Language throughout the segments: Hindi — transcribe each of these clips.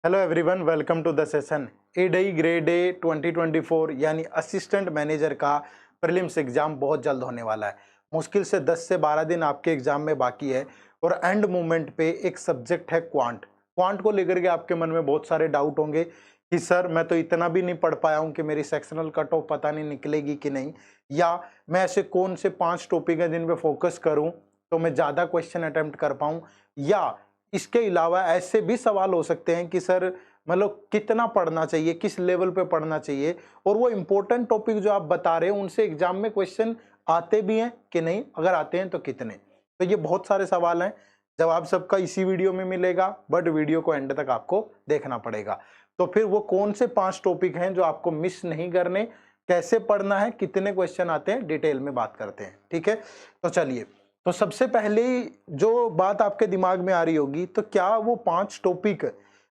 Hello everyone, welcome to the session. एडई ग्रेड ए 2024 यानी असिस्टेंट मैनेजर का प्रीलिम्स एग्जाम बहुत जल्द होने वाला है। मुश्किल से 10 से 12 दिन आपके एग्जाम में बाकी है और एंड मोमेंट पे एक सब्जेक्ट है क्वांट। क्वांट को लेकर के आपके मन में बहुत सारे डाउट होंगे कि सर मैं तो इतना भी नहीं पढ़ पाया हूँ कि मेरी सेक्शनल कट ऑफ पता नहीं निकलेगी कि नहीं, या मैं ऐसे कौन से 5 टॉपिक हैं जिन पे फोकस करूँ तो मैं ज़्यादा क्वेश्चन अटेम्प्ट कर पाऊँ, या इसके अलावा ऐसे भी सवाल हो सकते हैं कि सर मतलब कितना पढ़ना चाहिए, किस लेवल पे पढ़ना चाहिए, और वो इम्पोर्टेंट टॉपिक जो आप बता रहे हो उनसे एग्जाम में क्वेश्चन आते भी हैं कि नहीं, अगर आते हैं तो कितने। तो ये बहुत सारे सवाल हैं, जवाब सबका इसी वीडियो में मिलेगा, बट वीडियो को एंड तक आपको देखना पड़ेगा। तो फिर वो कौन से 5 टॉपिक हैं जो आपको मिस नहीं करने, कैसे पढ़ना है, कितने क्वेश्चन आते हैं, डिटेल में बात करते हैं। ठीक है, तो चलिए। तो सबसे पहले जो बात आपके दिमाग में आ रही होगी, तो क्या वो 5 टॉपिक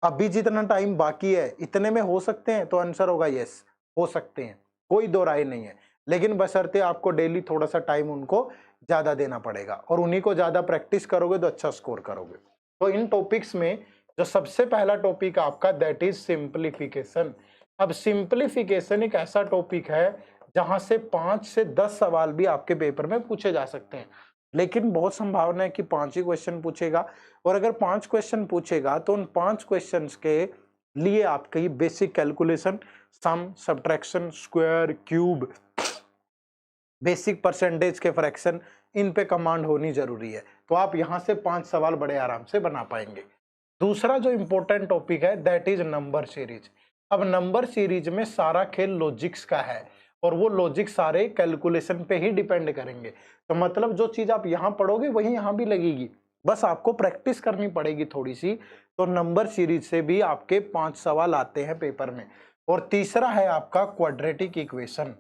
अभी जितना टाइम बाकी है इतने में हो सकते हैं? तो आंसर होगा यस, हो सकते हैं, कोई दो राय नहीं है। लेकिन बशर्ते आपको डेली थोड़ा सा टाइम उनको ज्यादा देना पड़ेगा, और उन्हीं को ज्यादा प्रैक्टिस करोगे तो अच्छा स्कोर करोगे। तो इन टॉपिक्स में जो सबसे पहला टॉपिक आपका, दैट इज सिंप्लीफिकेशन। अब सिंप्लीफिकेशन एक ऐसा टॉपिक है जहां से 5 से 10 सवाल भी आपके पेपर में पूछे जा सकते हैं, लेकिन बहुत संभावना है कि 5 ही क्वेश्चन पूछेगा। और अगर 5 क्वेश्चन पूछेगा तो उन 5 क्वेश्चंस के लिए आपकी basic calculation, sum, subtraction, square, cube, basic percentage के फ्रैक्शन, इन पे कमांड होनी जरूरी है। तो आप यहां से 5 सवाल बड़े आराम से बना पाएंगे। दूसरा जो इंपॉर्टेंट टॉपिक है दैट इज नंबर सीरीज। अब नंबर सीरीज में सारा खेल लॉजिक्स का है, और वो लॉजिक सारे कैलकुलेशन पे ही डिपेंड करेंगे। तो मतलब जो चीज आप यहाँ पढ़ोगे वही यहाँ भी लगेगी, बस आपको प्रैक्टिस करनी पड़ेगी थोड़ी सी। तो नंबर सीरीज से भी आपके 5 सवाल आते हैं पेपर में। और तीसरा है आपका क्वाड्रेटिक इक्वेशन।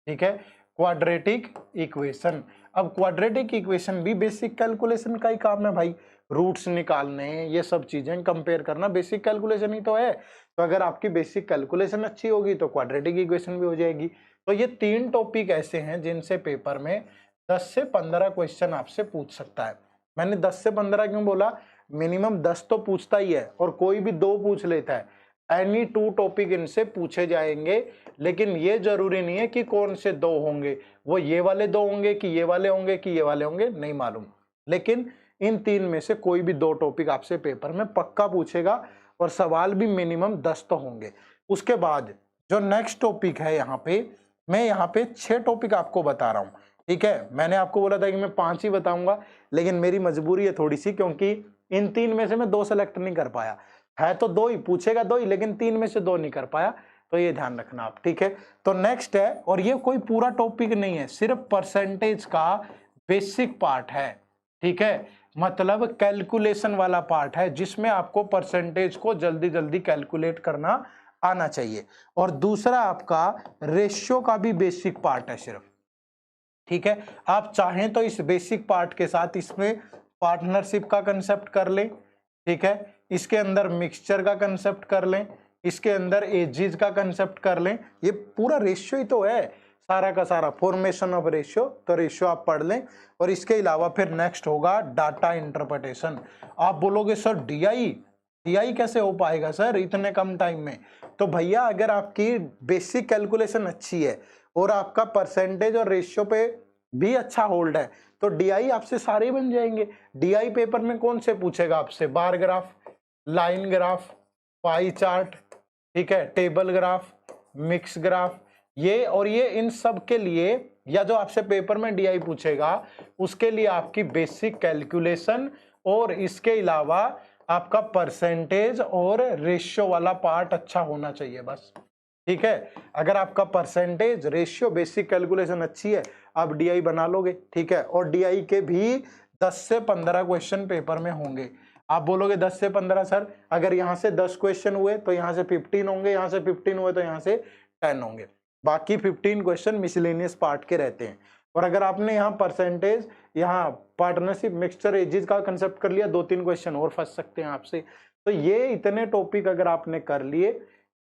ठीक है, क्वाड्रेटिक इक्वेशन। अब क्वाड्रेटिक इक्वेशन भी बेसिक कैलकुलेशन का ही काम है भाई, रूट्स निकालने, ये सब चीजें कंपेयर करना बेसिक कैलकुलेशन ही तो है। तो अगर आपकी बेसिक कैलकुलेशन अच्छी होगी तो क्वाड्रेटिक इक्वेशन भी हो जाएगी। तो ये 3 टॉपिक ऐसे हैं जिनसे पेपर में 10 से 15 क्वेश्चन आपसे पूछ सकता है। मैंने 10 से 15 क्यों बोला? मिनिमम 10 तो पूछता ही है, और कोई भी 2 पूछ लेता है। एनी 2 टॉपिक इनसे पूछे जाएंगे, लेकिन ये जरूरी नहीं है कि कौन से 2 होंगे, वो ये वाले 2 होंगे कि ये वाले होंगे कि ये वाले होंगे, नहीं मालूम। लेकिन इन 3 में से कोई भी 2 टॉपिक आपसे पेपर में पक्का पूछेगा, और सवाल भी मिनिमम 10 तो होंगे। उसके बाद जो नेक्स्ट टॉपिक है, यहाँ पे मैं यहाँ पे 6 टॉपिक आपको बता रहा हूँ। ठीक है, मैंने आपको बोला था कि मैं 5 ही बताऊंगा, लेकिन मेरी मजबूरी है थोड़ी सी, क्योंकि इन 3 में से मैं 2 सेलेक्ट नहीं कर पाया। है तो 2 ही, पूछेगा 2 ही, लेकिन 3 में से 2 नहीं कर पाया, तो ये ध्यान रखना आप। ठीक है, तो नेक्स्ट है, और ये कोई पूरा टॉपिक नहीं है, सिर्फ परसेंटेज का बेसिक पार्ट है। ठीक है, मतलब कैलकुलेशन वाला पार्ट है, जिसमें आपको परसेंटेज को जल्दी जल्दी कैलकुलेट करना आना चाहिए। और दूसरा आपका रेशियो का भी बेसिक पार्ट है सिर्फ। ठीक है, आप चाहें तो इस बेसिक पार्ट के साथ इसमें पार्टनरशिप का कंसेप्ट कर लें। ठीक है, इसके अंदर मिक्सचर का कंसेप्ट कर लें, इसके अंदर एजेस का कंसेप्ट कर लें। ये पूरा रेशियो ही तो है, सारा का सारा फॉर्मेशन ऑफ रेशियो। तो रेशियो आप पढ़ लें। और इसके अलावा फिर नेक्स्ट होगा डाटा इंटरप्रिटेशन। आप बोलोगे सर डीआई कैसे हो पाएगा सर इतने कम टाइम में? तो भैया, अगर आपकी बेसिक कैलकुलेशन अच्छी है और आपका परसेंटेज और रेशियो पे भी अच्छा होल्ड है, तो डीआई आपसे सारे बन जाएंगे। डीआई पेपर में कौन से पूछेगा आपसे? Bar graph, line graph, pie chart, ठीक है, टेबल ग्राफ, मिक्स ग्राफ, ये और ये, इन सब के लिए, या जो आपसे पेपर में डीआई पूछेगा उसके लिए आपकी बेसिक कैलकुलेशन और इसके अलावा आपका परसेंटेज और रेशियो वाला पार्ट अच्छा होना चाहिए बस। ठीक है, अगर आपका परसेंटेज, रेशियो, बेसिक कैलकुलेशन अच्छी है, आप डीआई बना लोगे। ठीक है, और डीआई के भी 10 से 15 क्वेश्चन पेपर में होंगे। आप बोलोगे 10 से 15 सर, अगर यहाँ से 10 क्वेश्चन हुए तो यहाँ से 15 होंगे, यहाँ से 15 हुए तो यहाँ से 10 होंगे, बाकी 15 क्वेश्चन मिसलेनियस पार्ट के रहते हैं। और अगर आपने यहाँ परसेंटेज, यहाँ पार्टनरशिप, मिक्सचर, एजेस का कंसेप्ट कर लिया, 2-3 क्वेश्चन और फंस सकते हैं आपसे। तो ये इतने टॉपिक अगर आपने कर लिए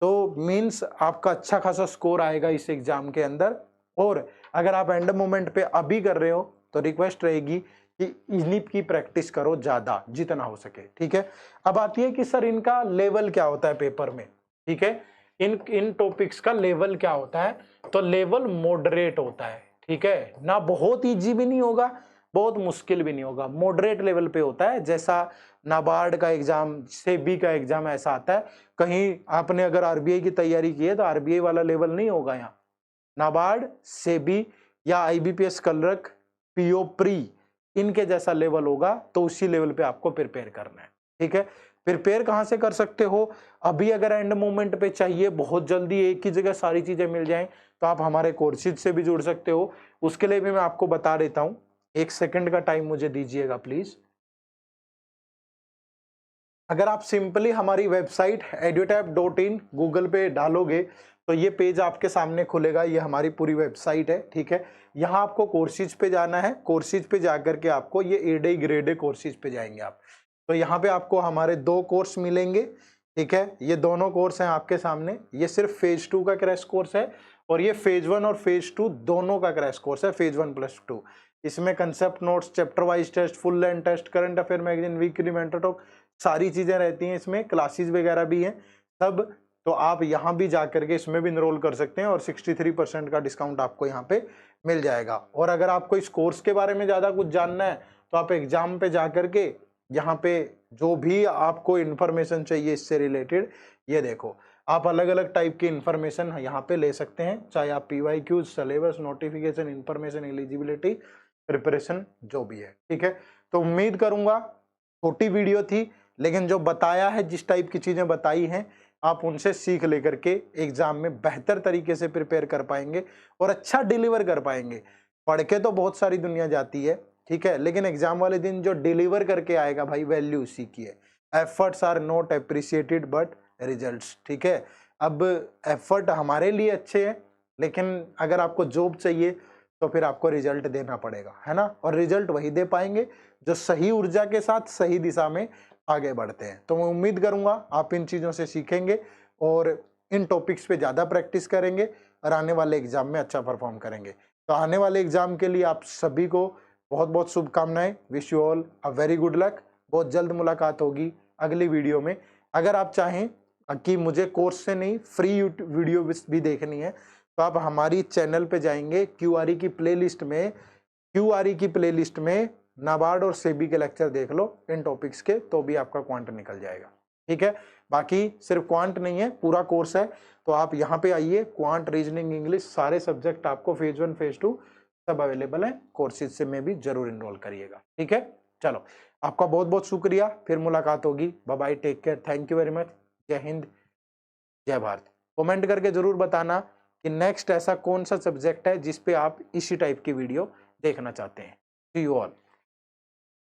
तो मीन्स आपका अच्छा खासा स्कोर आएगा इस एग्जाम के अंदर। और अगर आप एंड मोमेंट पे अभी कर रहे हो तो रिक्वेस्ट रहेगी कि इन्हीं की प्रैक्टिस करो ज़्यादा जितना हो सके, ठीक है। अब आती है कि सर इनका लेवल क्या होता है पेपर में, ठीक है। इन टॉपिक्स का लेवल क्या होता है, तो लेवल मॉडरेट होता है, ठीक है ना। बहुत इजी भी नहीं होगा, बहुत मुश्किल भी नहीं होगा, मॉडरेट लेवल पे होता है। जैसा नाबार्ड का एग्जाम, सेबी का एग्जाम ऐसा आता है। कहीं आपने अगर आरबीआई की तैयारी की है तो आरबीआई वाला लेवल नहीं होगा यहाँ। नाबार्ड, सेबी या आईबीपीएस क्लर्क, पीओ प्री, इनके जैसा लेवल होगा, तो उसी लेवल पे आपको प्रिपेयर करना है, ठीक है। प्रिपेयर कहाँ से कर सकते हो, अभी अगर एंड मोमेंट पे चाहिए, बहुत जल्दी एक ही जगह सारी चीजें मिल जाएं, तो आप हमारे कोर्सेज से भी जुड़ सकते हो। उसके लिए भी मैं आपको बता देता हूं, 1 सेकंड का टाइम मुझे दीजिएगा प्लीज। अगर आप सिंपली हमारी वेबसाइट edutap.in गूगल पे डालोगे तो ये पेज आपके सामने खुलेगा। ये हमारी पूरी वेबसाइट है, ठीक है। यहाँ आपको कोर्सेज पे जाना है, कोर्सेज पे जाकर के आपको ये एडे ग्रेडे कोर्सेज पे जाएंगे आप। तो यहाँ पे आपको हमारे 2 कोर्स मिलेंगे, ठीक है। ये दोनों कोर्स हैं आपके सामने। ये सिर्फ फेज 2 का क्रैश कोर्स है और ये फेज 1 और फेज 2 दोनों का क्रैश कोर्स है, फेज 1+2। इसमें concept notes, chapter wise test, full length test, current affair magazine, weekly mentor talk, सारी चीजें रहती हैं इसमें, क्लासेस वगैरह भी हैं सब। तो आप यहाँ भी जा करके इसमें भी इनरोल कर सकते हैं और 63% का डिस्काउंट आपको यहाँ पे मिल जाएगा। और अगर आपको इस कोर्स के बारे में ज्यादा कुछ जानना है तो आप एग्जाम पे जा करके यहाँ पे जो भी आपको इन्फॉर्मेशन चाहिए इससे रिलेटेड, ये देखो आप अलग अलग टाइप की इंफॉर्मेशन यहाँ पे ले सकते हैं, चाहे आप PYQ, syllabus, notification, information, eligibility, preparation, जो भी है, ठीक है। तो उम्मीद करूंगा छोटी वीडियो थी, लेकिन जो बताया है, जिस टाइप की चीजें बताई हैं, आप उनसे सीख लेकर के एग्जाम में बेहतर तरीके से प्रिपेयर कर पाएंगे और अच्छा डिलीवर कर पाएंगे। पढ़ के तो बहुत सारी दुनिया जाती है, ठीक है, लेकिन एग्जाम वाले दिन जो डिलीवर करके आएगा भाई, वैल्यू उसी की है। Efforts are not appreciated but results, ठीक है। अब एफर्ट हमारे लिए अच्छे हैं, लेकिन अगर आपको जॉब चाहिए तो फिर आपको रिजल्ट देना पड़ेगा, है ना। और रिजल्ट वही दे पाएंगे जो सही ऊर्जा के साथ सही दिशा में आगे बढ़ते हैं। तो मैं उम्मीद करूंगा आप इन चीजों से सीखेंगे और इन टॉपिक्स पे ज्यादा प्रैक्टिस करेंगे और आने वाले एग्जाम में अच्छा परफॉर्म करेंगे। तो आने वाले एग्जाम के लिए आप सभी को बहुत बहुत शुभकामनाएं। Wish you all a very good luck. बहुत जल्द मुलाकात होगी अगली वीडियो में। अगर आप चाहें कि मुझे कोर्स से नहीं, फ्री वीडियो भी देखनी है, तो आप हमारी चैनल पे जाएंगे, क्यूआरई की प्लेलिस्ट में नाबार्ड और सेबी के लेक्चर देख लो इन टॉपिक्स के, तो भी आपका क्वांट निकल जाएगा, ठीक है। बाकी सिर्फ क्वांट नहीं है, पूरा कोर्स है। तो आप यहाँ पे आइए, क्वांट, रीजनिंग, इंग्लिश, सारे सब्जेक्ट आपको फेज 1 फेज 2 सब अवेलेबल है। कोर्सेज से में भी जरूर इनरोल करिएगा, ठीक है। चलो, आपका बहुत बहुत शुक्रिया, फिर मुलाकात होगी। Bye bye, take care, thank you very much. जय हिंद, जय भारत। कमेंट करके जरूर बताना कि नेक्स्ट ऐसा कौन सा सब्जेक्ट है जिस पे आप इसी टाइप की वीडियो देखना चाहते हैं। सी यू ऑल।